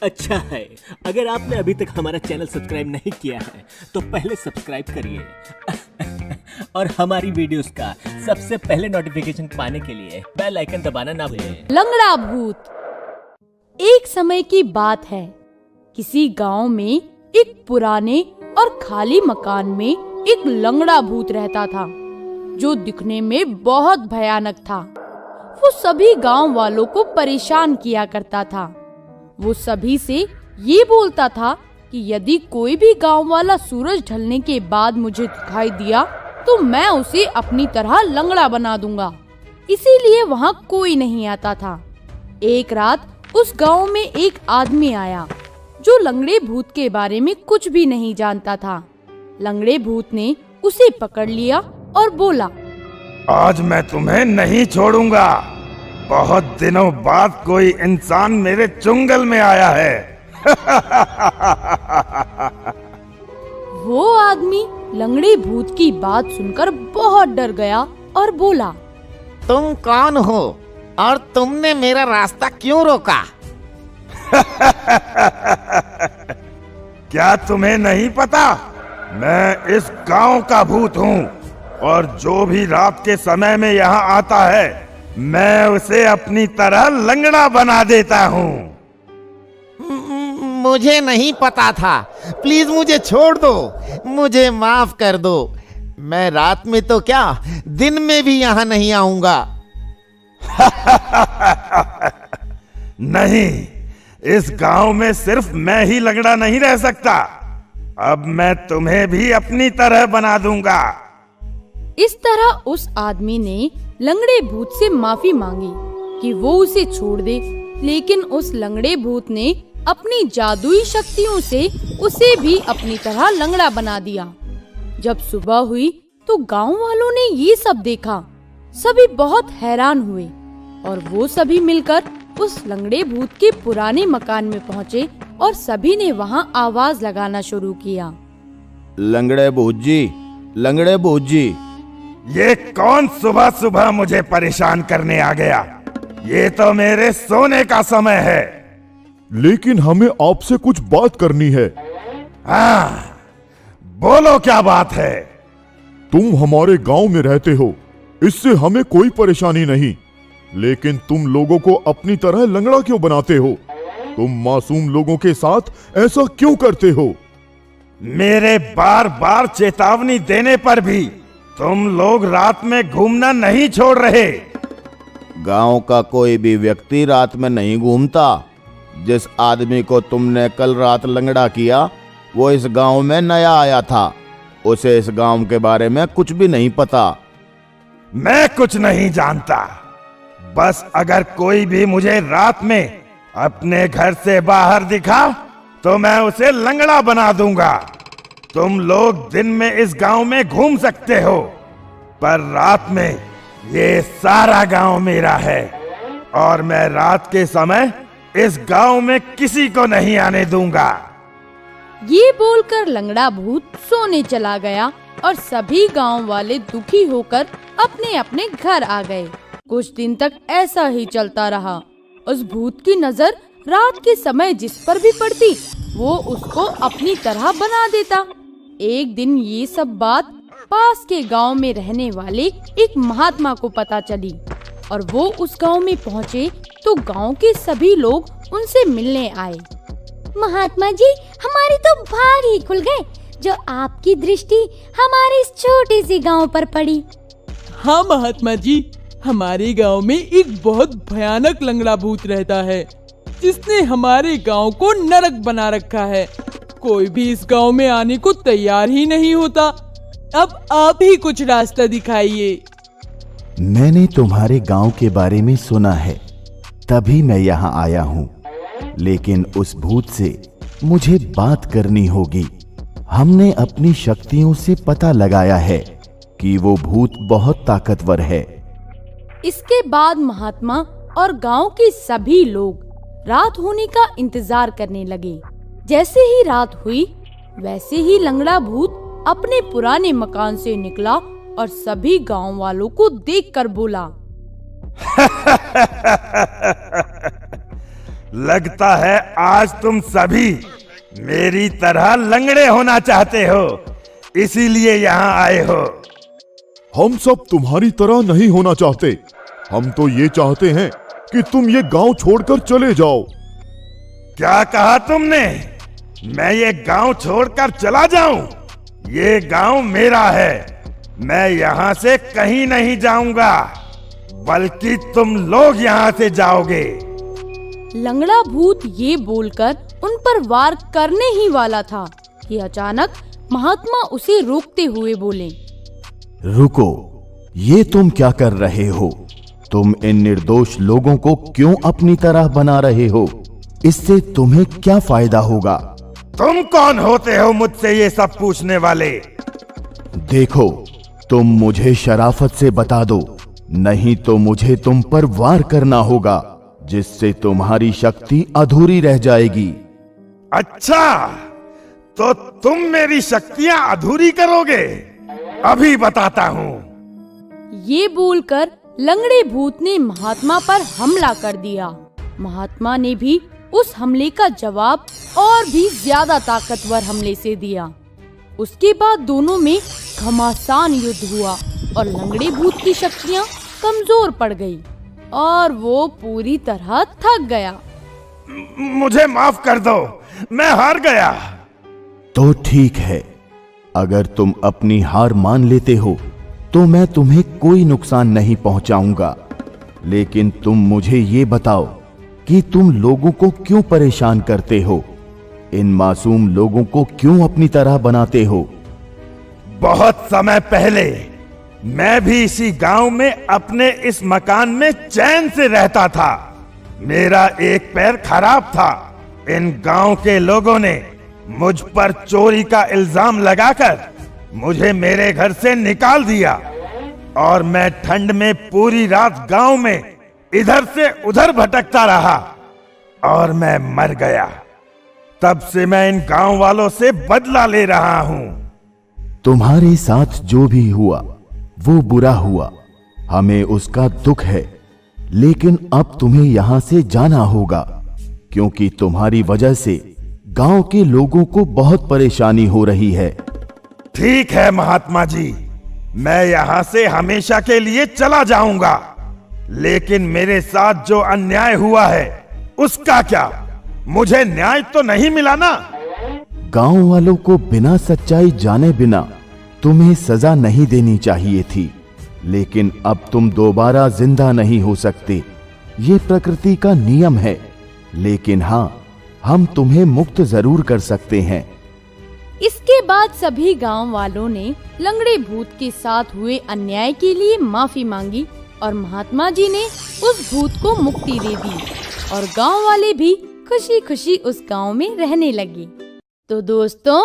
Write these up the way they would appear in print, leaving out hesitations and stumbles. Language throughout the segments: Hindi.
अच्छा है, अगर आपने अभी तक हमारा चैनल सब्सक्राइब नहीं किया है तो पहले सब्सक्राइब करिए और हमारी वीडियोस का सबसे पहले नोटिफिकेशन पाने के लिए बेल आइकन दबाना ना भूलें। लंगड़ा भूत। एक समय की बात है, किसी गांव में एक पुराने और खाली मकान में एक लंगड़ा भूत रहता था, जो दिखने में बहुत भयानक था। वो सभी गांव वालों को परेशान किया करता था। वो सभी से ये बोलता था कि यदि कोई भी गांव वाला सूरज ढलने के बाद मुझे दिखाई दिया तो मैं उसे अपनी तरह लंगड़ा बना दूंगा। इसीलिए वहाँ कोई नहीं आता था। एक रात उस गांव में एक आदमी आया जो लंगड़े भूत के बारे में कुछ भी नहीं जानता था। लंगड़े भूत ने उसे पकड़ लिया और बोला, आज मैं तुम्हें नहीं छोड़ूंगा। बहुत दिनों बाद कोई इंसान मेरे चुंगल में आया है। वो आदमी लंगड़े भूत की बात सुनकर बहुत डर गया और बोला, तुम कौन हो और तुमने मेरा रास्ता क्यों रोका? क्या तुम्हें नहीं पता? मैं इस गांव का भूत हूँ और जो भी रात के समय में यहाँ आता है मैं उसे अपनी तरह लंगड़ा बना देता हूँ। मुझे नहीं पता था। प्लीज मुझे छोड़ दो, मुझे माफ कर दो। मैं रात में तो क्या दिन में भी यहाँ नहीं आऊंगा। नहीं, इस गांव में सिर्फ मैं ही लंगड़ा नहीं रह सकता। अब मैं तुम्हें भी अपनी तरह बना दूंगा। इस तरह उस आदमी ने लंगड़े भूत से माफी मांगी कि वो उसे छोड़ दे, लेकिन उस लंगड़े भूत ने अपनी जादुई शक्तियों से उसे भी अपनी तरह लंगड़ा बना दिया। जब सुबह हुई तो गांव वालों ने ये सब देखा। सभी बहुत हैरान हुए और वो सभी मिलकर उस लंगड़े भूत के पुराने मकान में पहुँचे और सभी ने वहाँ आवाज लगाना शुरू किया, लंगड़े भूत जी, लंगड़े भूत जी। ये कौन सुबह सुबह मुझे परेशान करने आ गया? ये तो मेरे सोने का समय है। लेकिन हमें आपसे कुछ बात करनी है। हाँ, बोलो क्या बात है? तुम हमारे गांव में रहते हो, इससे हमें कोई परेशानी नहीं, लेकिन तुम लोगों को अपनी तरह लंगड़ा क्यों बनाते हो? तुम मासूम लोगों के साथ ऐसा क्यों करते हो? मेरे बार बार चेतावनी देने पर भी तुम लोग रात में घूमना नहीं छोड़ रहे। गांव का कोई भी व्यक्ति रात में नहीं घूमता। जिस आदमी को तुमने कल रात लंगड़ा किया वो इस गांव में नया आया था। उसे इस गांव के बारे में कुछ भी नहीं पता। मैं कुछ नहीं जानता। बस अगर कोई भी मुझे रात में अपने घर से बाहर दिखा तो मैं उसे लंगड़ा बना दूंगा। तुम लोग दिन में इस गांव में घूम सकते हो, पर रात में ये सारा गांव मेरा है और मैं रात के समय इस गांव में किसी को नहीं आने दूंगा। ये बोलकर लंगड़ा भूत सोने चला गया और सभी गांव वाले दुखी होकर अपने अपने घर आ गए। कुछ दिन तक ऐसा ही चलता रहा। उस भूत की नजर रात के समय जिस पर भी पड़ती वो उसको अपनी तरह बना देता। एक दिन ये सब बात पास के गांव में रहने वाले एक महात्मा को पता चली और वो उस गांव में पहुँचे तो गांव के सभी लोग उनसे मिलने आए। महात्मा जी, हमारे तो भाग ही खुल गए जो आपकी दृष्टि हमारे इस छोटे से गांव पर पड़ी। हाँ महात्मा जी, हमारे गांव में एक बहुत भयानक लंगड़ा भूत रहता है जिसने हमारे गांव को नरक बना रखा है। कोई भी इस गांव में आने को तैयार ही नहीं होता। अब आप ही कुछ रास्ता दिखाइए। मैंने तुम्हारे गांव के बारे में सुना है, तभी मैं यहाँ आया हूँ। लेकिन उस भूत से मुझे बात करनी होगी। हमने अपनी शक्तियों से पता लगाया है कि वो भूत बहुत ताकतवर है। इसके बाद महात्मा और गांव के सभी लोग रात होने का इंतजार करने लगे। जैसे ही रात हुई वैसे ही लंगड़ा भूत अपने पुराने मकान से निकला और सभी गांव वालों को देखकर बोला, लगता है आज तुम सभी मेरी तरह लंगड़े होना चाहते हो, इसीलिए यहाँ आए हो। हम सब तुम्हारी तरह नहीं होना चाहते। हम तो ये चाहते हैं कि तुम ये गांव छोड़कर चले जाओ। क्या कहा तुमने? मैं ये गांव छोड़कर चला जाऊं? ये गांव मेरा है, मैं यहाँ से कहीं नहीं जाऊंगा, बल्कि तुम लोग यहाँ से जाओगे। लंगड़ा भूत ये बोलकर उन पर वार करने ही वाला था कि अचानक महात्मा उसे रोकते हुए बोले, रुको, ये तुम क्या कर रहे हो? तुम इन निर्दोष लोगों को क्यों अपनी तरह बना रहे हो? इससे तुम्हें क्या फायदा होगा? तुम कौन होते हो मुझसे ये सब पूछने वाले? देखो, तुम मुझे शराफत से बता दो, नहीं तो मुझे तुम पर वार करना होगा, जिससे तुम्हारी शक्ति अधूरी रह जाएगी। अच्छा, तो तुम मेरी शक्तियां अधूरी करोगे? अभी बताता हूँ। ये बोलकर लंगड़े भूत ने महात्मा पर हमला कर दिया। महात्मा ने भी उस हमले का जवाब और भी ज्यादा ताकतवर हमले से दिया। उसके बाद दोनों में घमासान युद्ध हुआ और लंगड़े भूत की शक्तियाँ कमजोर पड़ गई और वो पूरी तरह थक गया। मुझे माफ कर दो, मैं हार गया। तो ठीक है, अगर तुम अपनी हार मान लेते हो तो मैं तुम्हें कोई नुकसान नहीं पहुंचाऊंगा, लेकिन तुम मुझे ये बताओ कि तुम लोगों को क्यों परेशान करते हो? इन मासूम लोगों को क्यों अपनी तरह बनाते हो? बहुत समय पहले मैं भी इसी गांव में अपने इस मकान में चैन से रहता था। मेरा एक पैर खराब था। इन गांव के लोगों ने मुझ पर चोरी का इल्जाम लगाकर मुझे मेरे घर से निकाल दिया और मैं ठंड में पूरी रात गांव में इधर से उधर भटकता रहा और मैं मर गया। तब से मैं इन गांव वालों से बदला ले रहा हूं। तुम्हारे साथ जो भी हुआ वो बुरा हुआ, हमें उसका दुख है, लेकिन अब तुम्हें यहां से जाना होगा, क्योंकि तुम्हारी वजह से गांव के लोगों को बहुत परेशानी हो रही है। ठीक है महात्मा जी, मैं यहाँ से हमेशा के लिए चला जाऊंगा, लेकिन मेरे साथ जो अन्याय हुआ है उसका क्या? मुझे न्याय तो नहीं मिला ना? गांव वालों को बिना सच्चाई जाने बिना तुम्हें सजा नहीं देनी चाहिए थी, लेकिन अब तुम दोबारा जिंदा नहीं हो सकते। ये प्रकृति का नियम है, लेकिन हाँ, हम तुम्हें मुक्त जरूर कर सकते हैं। इसके बाद सभी गांव वालों ने लंगड़े भूत के साथ हुए अन्याय के लिए माफी मांगी और महात्मा जी ने उस भूत को मुक्ति दे दी और गांव वाले भी खुशी खुशी उस गांव में रहने लगे। तो दोस्तों,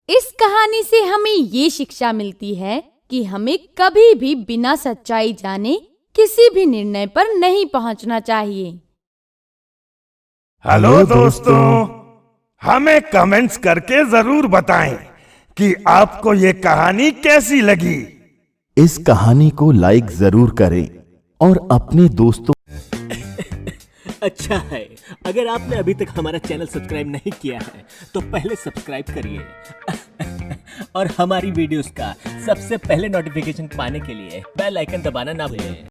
इस कहानी से हमें ये शिक्षा मिलती है कि हमें कभी भी बिना सच्चाई जाने किसी भी निर्णय पर नहीं पहुंचना चाहिए। हेलो दोस्तों, हमें कमेंट्स करके जरूर बताएं कि आपको ये कहानी कैसी लगी। इस कहानी को लाइक जरूर करें और अपने दोस्तों। अच्छा है, अगर आपने अभी तक हमारा चैनल सब्सक्राइब नहीं किया है तो पहले सब्सक्राइब करिए और हमारी वीडियोस का सबसे पहले नोटिफिकेशन पाने के लिए बेल आइकन दबाना ना भूलें।